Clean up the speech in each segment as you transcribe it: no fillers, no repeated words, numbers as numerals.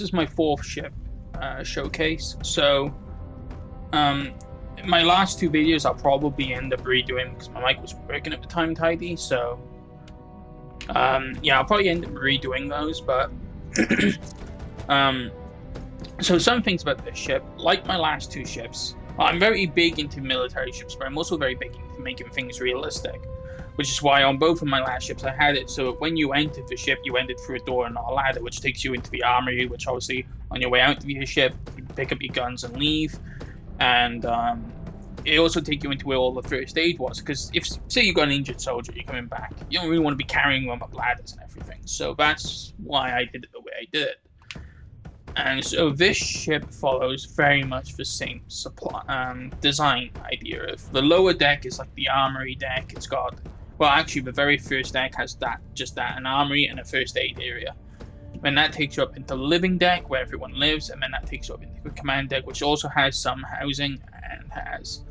is my fourth ship showcase. So, my last two videos I'll probably end up redoing because my mic was working at the time tidy. So, yeah, I'll probably end up redoing those. But, so some things about this ship, like my last two ships, I'm very big into military ships, but I'm also very big into making things realistic. Which is why on both of my last ships I had it so when you entered the ship, you entered through a door and not a ladder, which takes you into the armory, which obviously on your way out to your ship, you pick up your guns and leave. And it also takes you into where all the first aid was, because if, say you got an injured soldier, you're coming back, you don't really want to be carrying them up ladders and everything. So that's why I did it the way I did it. And so this ship follows very much the same design idea of the lower deck is like the armory deck. It's got, well, actually, the very first deck has an armory and a first aid area. And that takes you up into the living deck, where everyone lives, and then that takes you up into the command deck, which also has some housing and has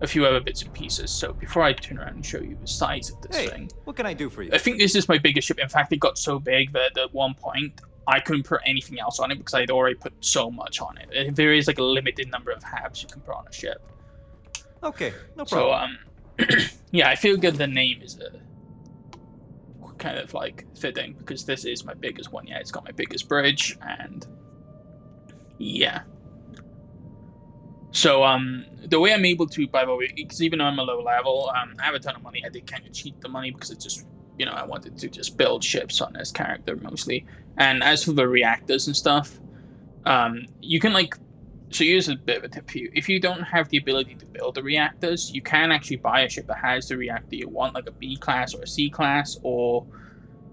a few other bits and pieces. So before I turn around and show you the size of this thing... what can I do for you? I think this is my biggest ship. In fact, it got so big that at one point, I couldn't put anything else on it because I'd already put so much on it. There is like a limited number of habs you can put on a ship. Okay, no problem. So, yeah, I feel good the name is kind of like fitting because this is my biggest one. Yeah, it's got my biggest bridge, and yeah. So the way I'm able to, by the way, because even though I'm a low level, I have a ton of money. I did kind of cheat the money because it just, I wanted to just build ships on this character mostly. And as for the reactors and stuff, you can so here's a bit of a tip for you. If you don't have the ability to build the reactors, you can actually buy a ship that has the reactor you want, like a B class or a C class, or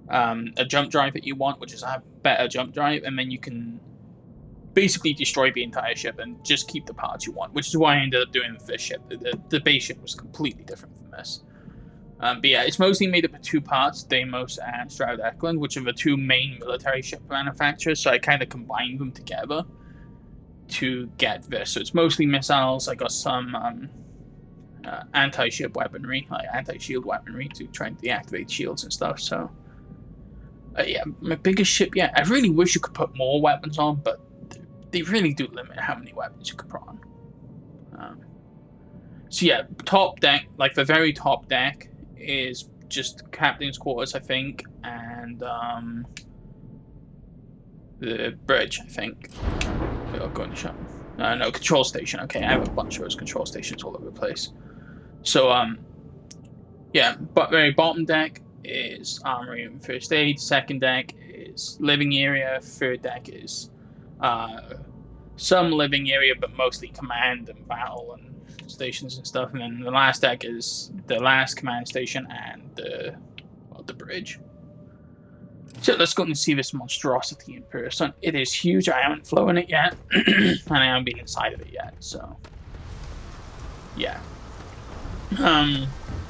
a jump drive that you want, which is a better jump drive, and then you can basically destroy the entire ship and just keep the parts you want, which is why I ended up doing this ship. The base ship was completely different from this. But yeah, it's mostly made up of two parts, Deimos and Stroud Eklund, which are the two main military ship manufacturers, so I kind of combined them together to get this. So it's mostly missiles. I got some anti-ship weaponry, like anti-shield weaponry to try and deactivate shields and stuff. So yeah, my biggest ship, yeah, I really wish you could put more weapons on, but they really do limit how many weapons you could put on. So yeah, top deck, like the very top deck is just captain's quarters, I think, and the bridge, I think. I'll go and show. No, control station. Okay, I have a bunch of those control stations all over the place. So yeah, but very bottom deck is armory and first aid. Second deck is living area. Third deck is some living area, but mostly command and battle and stations and stuff. And then the last deck is the last command station and the bridge. So let's go and see this monstrosity in person. It is huge. I haven't flown it yet, and I haven't been inside of it yet. So yeah.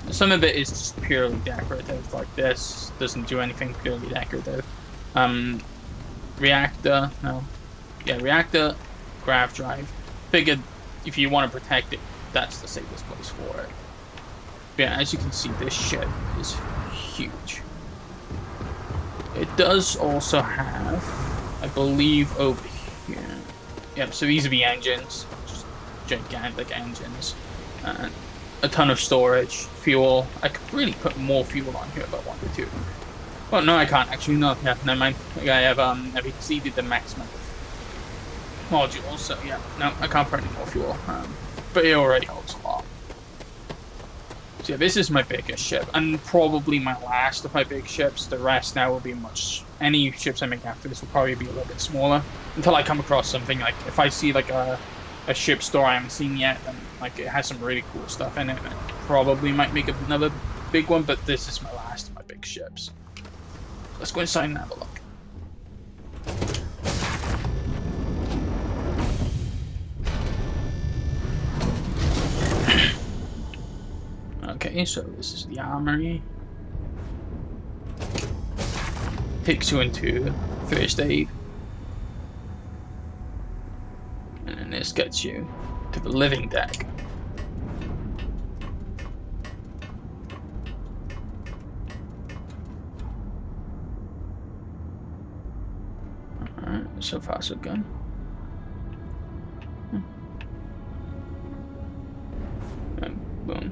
Some of it is just purely decorative, like this. Doesn't do anything, purely decorative. Reactor, no. Yeah, reactor, grav drive. Figured if you want to protect it, that's the safest place for it. But yeah, as you can see, this ship is huge. It does also have, I believe, over here. Yep, so these are the engines. Just gigantic engines. And a ton of storage, fuel. I could really put more fuel on here if I wanted to. Well, no, I can't actually. No, yeah, never mind. I've exceeded the maximum modules, so yeah, no, I can't put any more fuel. But it already holds a lot. So yeah, this is my biggest ship, and probably my last of my big ships. The rest now will be any ships I make after this will probably be a little bit smaller, until I come across something, like, if I see, like, a ship store I haven't seen yet, and, like, it has some really cool stuff in it, and probably might make another big one, but this is my last of my big ships. Let's go inside and have a look. Okay, so this is the armory. Takes you into first aid. And then this gets you to the living deck. Alright, so So far, so good. And boom.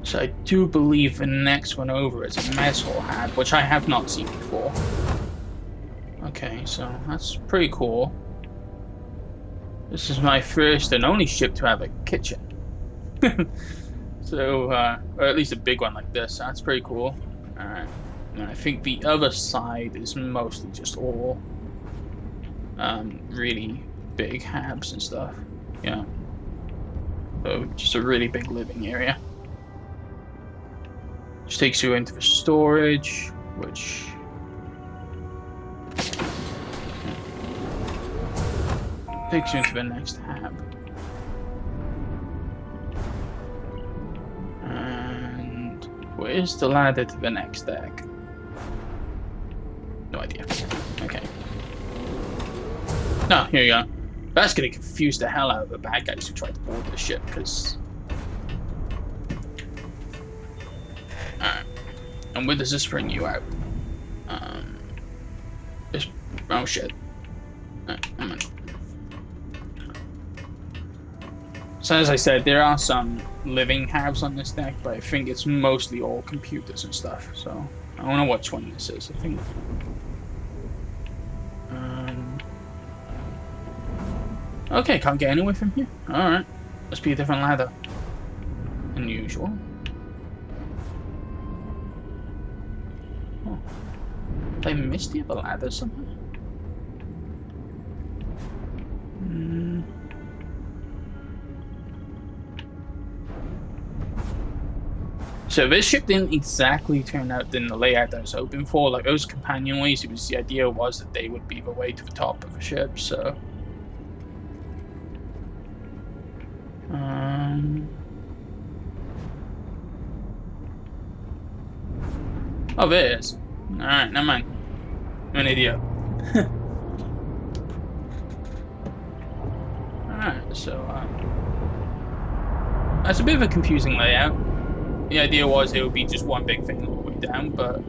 So I do believe the next one over is a mess hall hab, which I have not seen before. Okay, so that's pretty cool. This is my first and only ship to have a kitchen. So, or at least a big one like this. That's pretty cool. Alright. And I think the other side is mostly just all really big habs and stuff. Yeah. So just a really big living area. Which takes you into the storage, which takes you into the next hab. And where's the ladder to the next deck? No idea. Okay. No, here you go. That's gonna confuse the hell out of the bad guys who try to board the ship, because... Alright. And where does this bring you out? This... Oh shit. Alright, I'm in. So as I said, there are some living halves on this deck, but I think it's mostly all computers and stuff, so... I don't know which one this is, I think... Okay, can't get anywhere from here. Alright. Must be a different ladder than usual. Oh. Did I miss the other ladder somehow? So this ship didn't exactly turn out in the layout that I was hoping for. Like those companionways, it was the idea was that they would be the way to the top of the ship, so... Oh, there it is. Alright, never mind. I'm an idiot. Alright, so, that's a bit of a confusing layout. The idea was it would be just one big thing all the way down, but...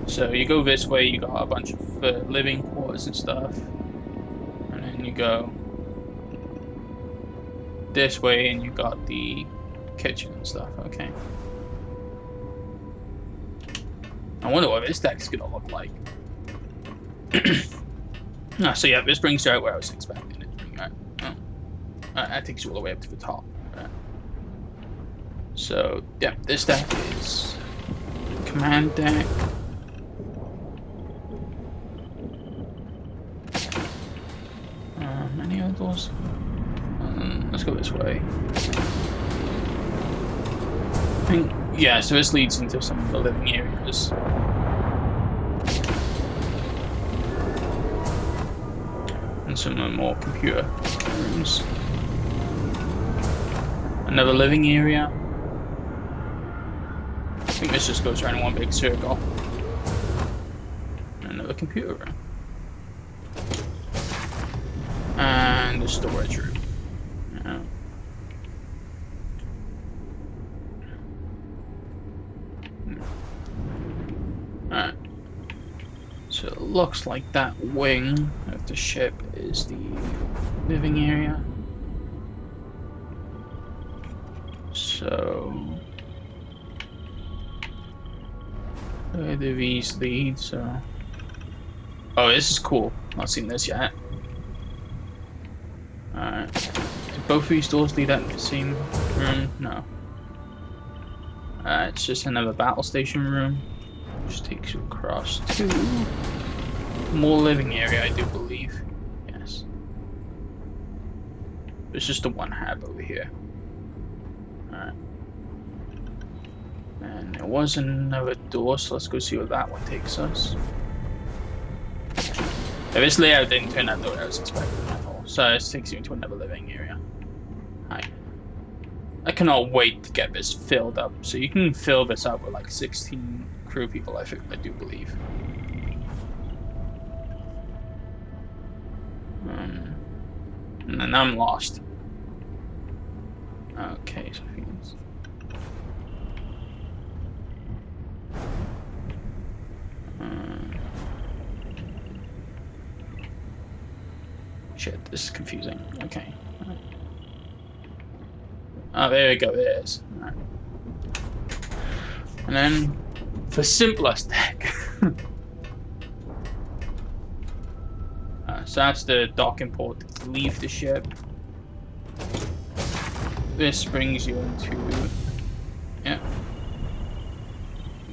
So, you go this way, you got a bunch of living quarters and stuff. And then you go... this way, and you got the kitchen and stuff, okay. I wonder what this deck's gonna look like. So yeah, this brings you out where I was expecting it to be. Right. Oh. That takes you all the way up to the top. Right. So yeah, this deck is command deck. Any other doors? Let's go this way. I think, yeah, so this leads into some of the living areas. And some of the more computer rooms. Another living area. I think this just goes around in one big circle. Another computer room. And the storage room. Alright. So it looks like that wing of the ship is the living area. So where do these lead? So oh, this is cool. Not seen this yet. Alright. Do both of these doors lead out to the same room? No. It's just another battle station room. Which takes you across to more living area, I do believe. Yes. There's just the one hab over here. Alright. And there was another door, so let's go see where that one takes us. Yeah, this layout didn't turn out the way I was expecting at all. So this takes you into another living area. Hi. I cannot wait to get this filled up. So you can fill this up with like 16 crew people, I do believe. And then I'm lost. Okay, so I think it's... Shit, this is confusing. Okay. Right. Oh, there we go. There it is. Right. And then, for simplest deck. So that's the docking port to leave the ship. This brings you into, yeah,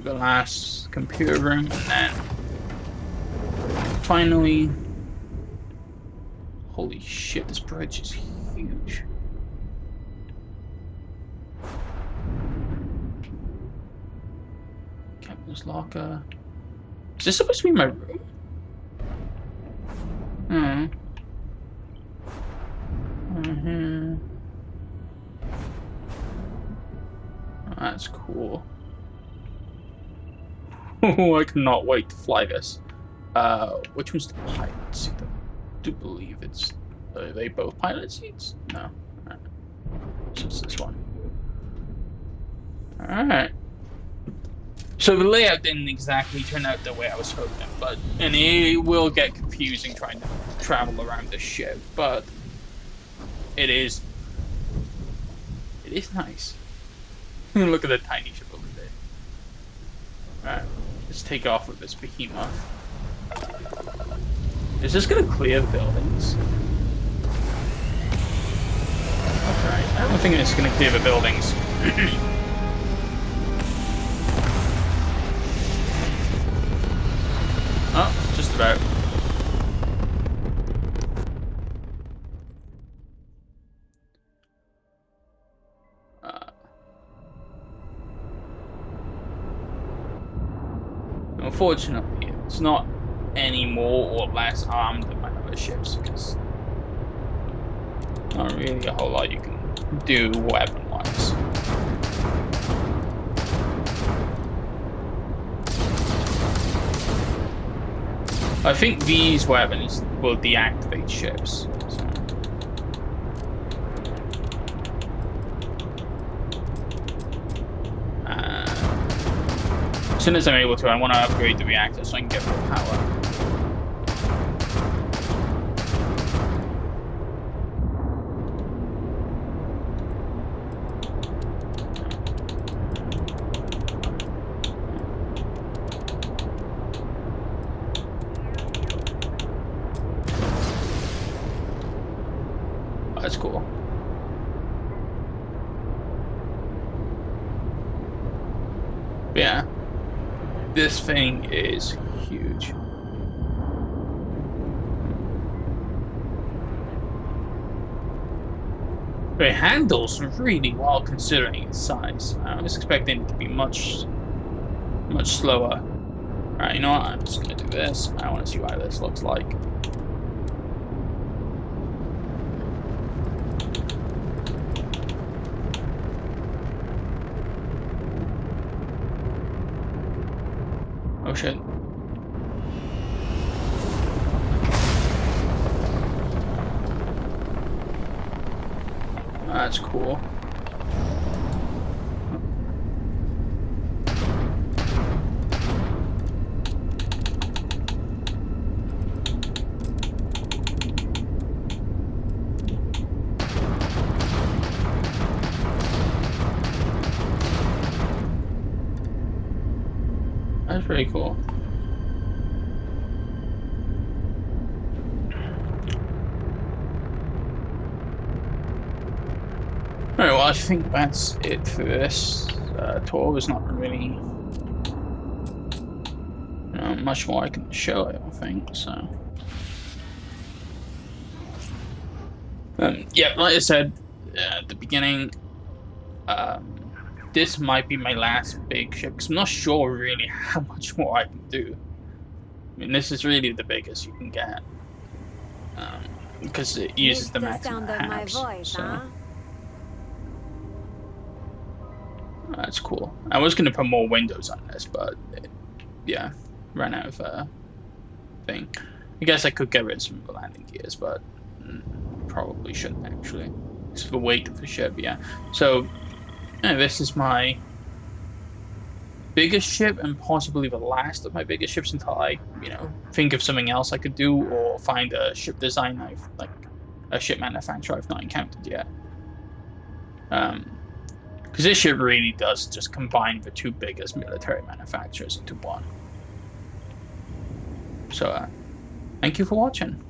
the last computer room, and then finally, holy shit, this bridge is huge. Captain's locker. Is this supposed to be my room? That's cool. Oh, I cannot wait to fly this. Which one's the pilot seat? I do believe it's. Are they both pilot seats? No. Alright. So it's this one. Alright. So the layout didn't exactly turn out the way I was hoping, and it will get confusing trying to travel around the ship, but it is nice. Look at the tiny ship over there. Alright, let's take off with this behemoth. Is this gonna clear the buildings? Alright, I don't think it's gonna clear the buildings. Oh, just about. Unfortunately, it's not any more or less armed than my other ships, because not really a whole lot you can do weapon-wise. I think these weapons will deactivate ships. So. As soon as I'm able to, I want to upgrade the reactor so I can get more power. That's cool. But yeah, this thing is huge. It handles really well considering its size. I was expecting it to be much slower. Alright, you know what? I'm just gonna do this. I want to see what this looks like. Oh shit. That's cool. That's pretty cool. Alright, well, I think that's it for this tour. There's not really much more I can show, I don't think, so. Yeah, like I said at the beginning, this might be my last big ship, because I'm not sure really how much more I can do. I mean, this is really the biggest you can get, because it uses the maximum halves, so. Huh? That's cool. I was going to put more windows on this, but yeah, ran out of thing. I guess I could get rid of some of the landing gears, but probably shouldn't actually. It's the weight of the ship, yeah. So, this is my biggest ship and possibly the last of my biggest ships until I, think of something else I could do or find a ship design a ship manufacturer I've not encountered yet. Because this ship really does just combine the two biggest military manufacturers into one. So, thank you for watching.